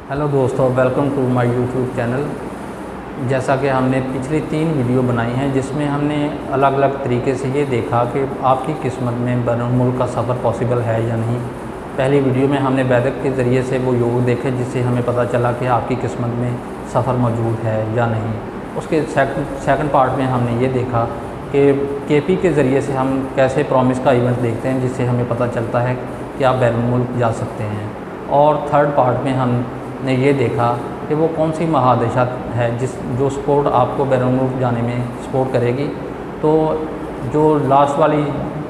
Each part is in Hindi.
हेलो दोस्तों, welcome to my YouTube channel. जैसा कि हमने पिछली 3 वीडियो बनाई हैं जिसमें हमने अलग अलग तरीके से ये देखा कि आपकी किस्मत में बैरुन मुल्क का सफ़र पॉसिबल है या नहीं। पहली वीडियो में हमने वैदिक के ज़रिए से वो योग देखे जिससे हमें पता चला कि आपकी किस्मत में सफ़र मौजूद है या नहीं। उसके सेकंड पार्ट में हमने ये देखा कि केपी के ज़रिए से हम कैसे प्रॉमिस का इवेंट देखते हैं जिससे हमें पता चलता है कि आप बैरुन मुल्क जा सकते हैं। और थर्ड पार्ट में हमने ये देखा कि वो कौन सी महादशा है जो सपोर्ट आपको बैरुन मुल्क जाने में सपोर्ट करेगी। तो जो लास्ट वाली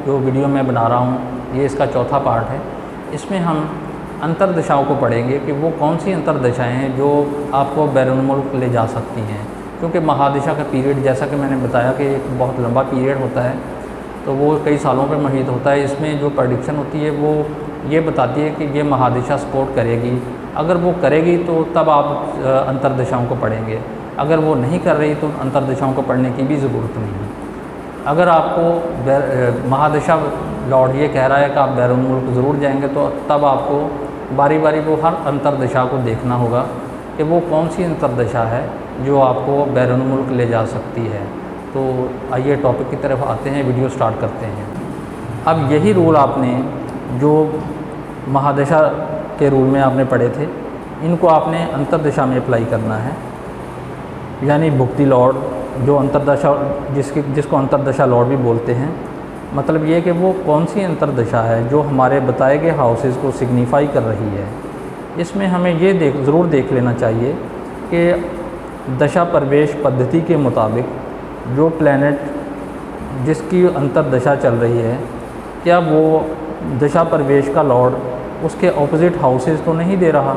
जो वीडियो मैं बना रहा हूँ ये इसका चौथा पार्ट है। इसमें हम अंतरदशाओं को पढ़ेंगे कि वो कौन सी अंतरदशाएँ हैं जो आपको बैरुन मुल्क ले जा सकती हैं। क्योंकि महादशा का पीरियड, जैसा कि मैंने बताया कि एक बहुत लंबा पीरियड होता है, तो वो कई सालों पर महीत होता है। इसमें जो प्रेडिक्शन होती है वो ये बताती है कि ये महादशा सपोर्ट करेगी। अगर वो करेगी तो तब आप अंतरदशाओं को पढ़ेंगे, अगर वो नहीं कर रही तो अंतरदशाओं को पढ़ने की भी ज़रूरत नहीं है। अगर आपको महादशा लॉर्ड ये कह रहा है कि आप बैरुन मुल्क ज़रूर जाएंगे तो तब आपको बारी बारी वो हर अंतरदशा को देखना होगा कि वो कौन सी अंतरदशा है जो आपको बैरुन मुल्क ले जा सकती है। तो आइए टॉपिक की तरफ आते हैं, वीडियो स्टार्ट करते हैं। अब यही रूल आपने जो महादशा के रूल में आपने पढ़े थे इनको आपने अंतरदशा में अप्लाई करना है। यानी भुक्ति लॉर्ड जो अंतरदशा जिसको अंतरदशा लॉर्ड भी बोलते हैं, मतलब ये कि वो कौन सी अंतरदशा है जो हमारे बताए गए हाउसेस को सिग्निफाई कर रही है। इसमें हमें ये ज़रूर देख लेना चाहिए कि दशा प्रवेश पद्धति के मुताबिक जो प्लैनेट जिसकी अंतरदशा चल रही है, क्या वो दशा प्रवेश का लॉर्ड उसके ऑपोजिट हाउसेस तो नहीं दे रहा।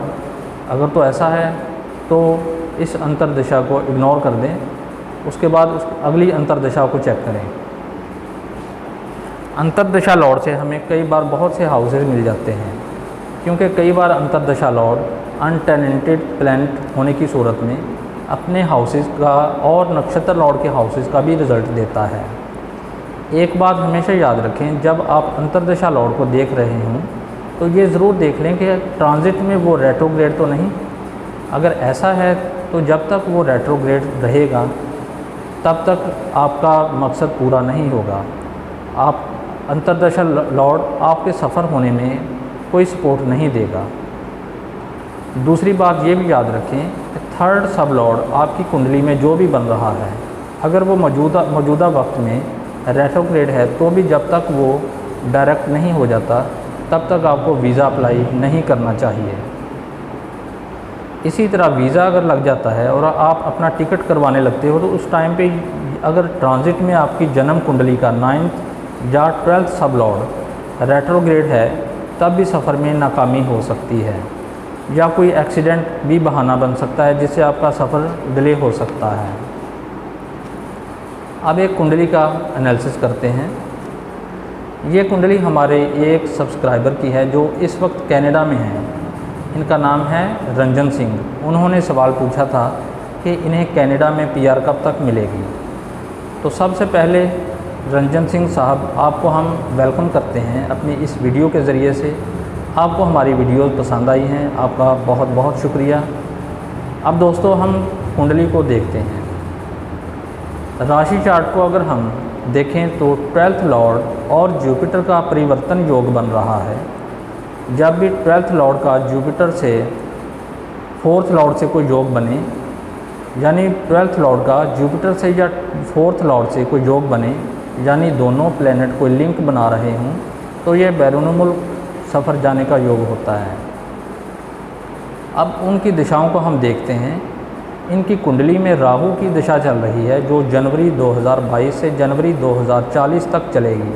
अगर तो ऐसा है तो इस अंतरदशा को इग्नोर कर दें, उसके बाद अगली अंतरदशा को चेक करें। अंतरदशा लॉर्ड से हमें कई बार बहुत से हाउसेस मिल जाते हैं, क्योंकि कई बार अंतरदशा लॉर्ड अनटेनेंटेड प्लैनेट होने की सूरत में अपने हाउसेस का और नक्षत्र लॉर्ड के हाउसेस का भी रिज़ल्ट देता है। एक बात हमेशा याद रखें, जब आप अंतरदशा लॉर्ड को देख रहे हों तो ये ज़रूर देख लें कि ट्रांजिट में वो रेट्रोग्रेड तो नहीं। अगर ऐसा है तो जब तक वो रेट्रोग्रेड रहेगा तब तक आपका मकसद पूरा नहीं होगा। आप अंतरदशा लॉर्ड आपके सफ़र होने में कोई सपोर्ट नहीं देगा। दूसरी बात ये भी याद रखें कि थर्ड सब लॉर्ड आपकी कुंडली में जो भी बन रहा है, अगर वो मौजूदा वक्त में रेट्रोग्रेड है तो भी जब तक वो डायरेक्ट नहीं हो जाता तब तक आपको वीज़ा अप्लाई नहीं करना चाहिए। इसी तरह वीज़ा अगर लग जाता है और आप अपना टिकट करवाने लगते हो तो उस टाइम पे अगर ट्रांजिट में आपकी जन्म कुंडली का 9th या 12th सब लॉर्ड रेट्रोग्रेड है तब भी सफ़र में नाकामी हो सकती है, या कोई एक्सीडेंट भी बहाना बन सकता है जिससे आपका सफ़र डिले हो सकता है। अब एक कुंडली का एनालिसिस करते हैं। ये कुंडली हमारे एक सब्सक्राइबर की है जो इस वक्त कनाडा में है। इनका नाम है रंजन सिंह। उन्होंने सवाल पूछा था कि इन्हें कनाडा में पीआर कब तक मिलेगी। तो सबसे पहले रंजन सिंह साहब, आपको हम वेलकम करते हैं अपनी इस वीडियो के ज़रिए से। आपको हमारी वीडियो पसंद आई हैं, आपका बहुत बहुत शुक्रिया। अब दोस्तों हम कुंडली को देखते हैं। राशि चार्ट को अगर हम देखें तो 12th लॉर्ड और जुपिटर का परिवर्तन योग बन रहा है। जब भी 12th लॉर्ड का जुपिटर से 4th लॉर्ड से कोई योग बने, यानी 12th लॉर्ड का जुपिटर से या 4th लॉर्ड से कोई योग बने, यानी दोनों प्लैनेट कोई लिंक बना रहे हों, तो ये बैरुन मुल्क सफ़र जाने का योग होता है। अब उनकी दिशाओं को हम देखते हैं। इनकी कुंडली में राहु की दिशा चल रही है जो जनवरी 2022 से जनवरी 2040 तक चलेगी।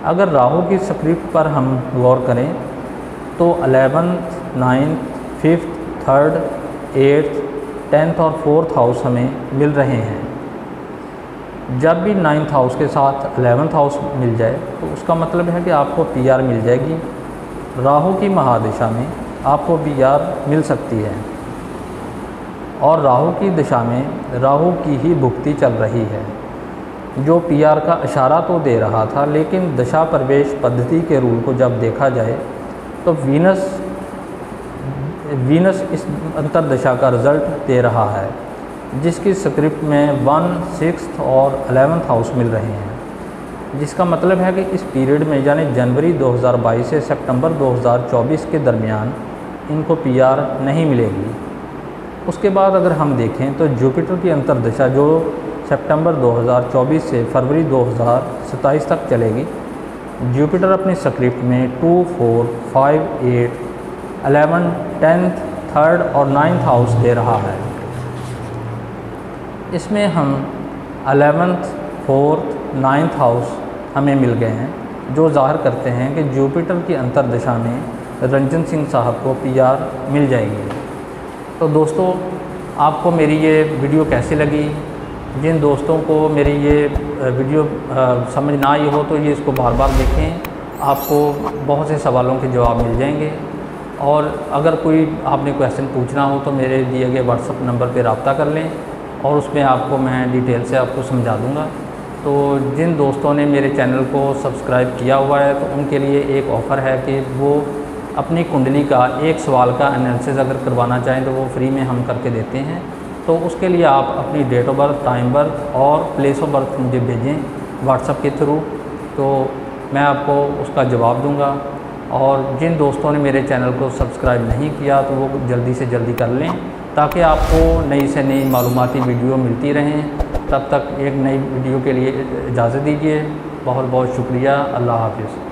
अगर राहु की स्क्रिप्ट पर हम गौर करें तो 11th, 9th, 5th, 3rd, 8th, 10th और 4th हाउस हमें मिल रहे हैं। जब भी 9th हाउस के साथ 11th हाउस मिल जाए तो उसका मतलब है कि आपको पीआर मिल जाएगी। राहु की महादिशा में आपको पीआर मिल सकती है और राहु की दिशा में राहु की ही भुक्ति चल रही है जो पीआर का इशारा तो दे रहा था, लेकिन दशा प्रवेश पद्धति के रूल को जब देखा जाए तो वीनस वीनस इस अंतर्दशा का रिज़ल्ट दे रहा है, जिसकी स्क्रिप्ट में 1, 6 और 11th हाउस मिल रहे हैं, जिसका मतलब है कि इस पीरियड में यानी जनवरी 2022 से सितंबर 2024 के दरमियान इनको पीआर नहीं मिलेगी। उसके बाद अगर हम देखें तो जुपिटर की अंतर्दशा जो सितंबर 2024 से फरवरी 2027 तक चलेगी, जुपिटर अपनी स्क्रिप्ट में 2, 4, 5, 8, 11, 10th, 3rd और 9th हाउस दे रहा है। इसमें हम 11th, 4th, 9th हाउस हमें मिल गए हैं, जो ज़ाहिर करते हैं कि जुपिटर की अंतर्दशा में रंजन सिंह साहब को पीआर मिल जाएगी। तो दोस्तों, आपको मेरी ये वीडियो कैसी लगी? जिन दोस्तों को मेरी ये वीडियो समझ ना आई हो तो ये इसको बार बार देखें, आपको बहुत से सवालों के जवाब मिल जाएंगे। और अगर कोई आपने क्वेश्चन पूछना हो तो मेरे दिए गए व्हाट्सअप नंबर पर रब्ता कर लें और उसमें आपको मैं डिटेल से आपको समझा दूँगा। तो जिन दोस्तों ने मेरे चैनल को सब्सक्राइब किया हुआ है तो उनके लिए एक ऑफ़र है कि वो अपनी कुंडली का एक सवाल का एनालिसिस अगर करवाना चाहें तो वो फ्री में हम करके देते हैं। तो उसके लिए आप अपनी date of birth, time birth और प्लेस ऑफ बर्थ मुझे भेजें व्हाट्सएप के थ्रू, तो मैं आपको उसका जवाब दूंगा। और जिन दोस्तों ने मेरे चैनल को सब्सक्राइब नहीं किया तो वो जल्दी से जल्दी कर लें, ताकि आपको नई से नई मालूमाती वीडियो मिलती रहें। तब तक एक नई वीडियो के लिए इजाज़त दीजिए। बहुत बहुत शुक्रिया। अल्लाह हाफ़िज़।